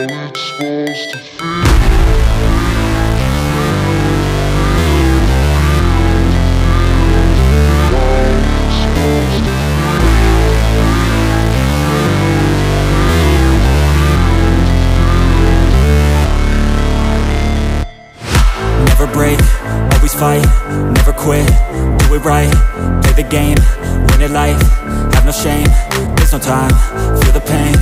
it's supposed to feel. Never break, always fight, never quit, do it right, play the game, win it life, have no shame, there's no time, feel the pain,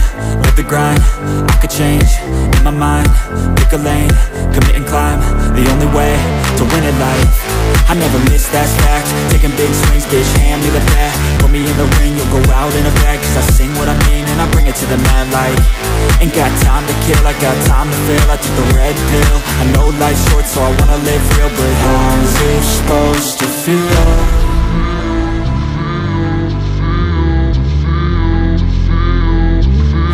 live the grind, I could change, in my mind, pick a lane, commit and climb, the only way to win it life. I never miss, that's fact, taking big swings, bitch, hand me the bat, put me in the ring, you'll go out in a bag, cause I sing what I mean and I bring it to the mad light. Ain't got time to kill, I got time to feel, I took the red pill, I know life's short so I wanna live real, but how's it supposed to feel?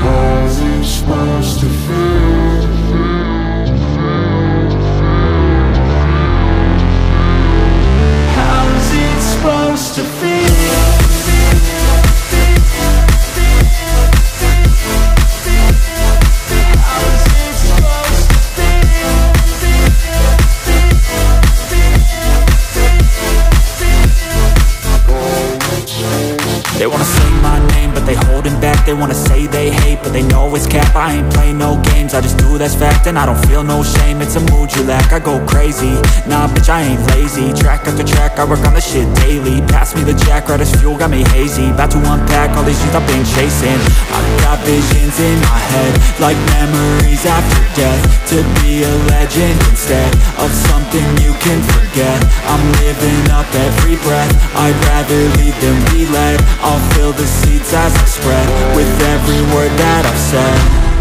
How's it supposed to feel? How's it supposed to feel? They wanna say my name, but they holding back. They wanna say they hate, but they know it's cap. I ain't play no games, I just do, that's fact. And I don't feel no shame, it's a mood you lack. I go crazy, nah bitch I ain't lazy. Track after track, I work on this shit daily. Pass me the jack, right as fuel, got me hazy. About to unpack all these things I've been chasing. I've got visions in my head, like memories after death. To be a legend instead of something you can forget. I'm living up every breath, I'd rather lead than be led. I'll fill the seats as I spread with every word that I've said.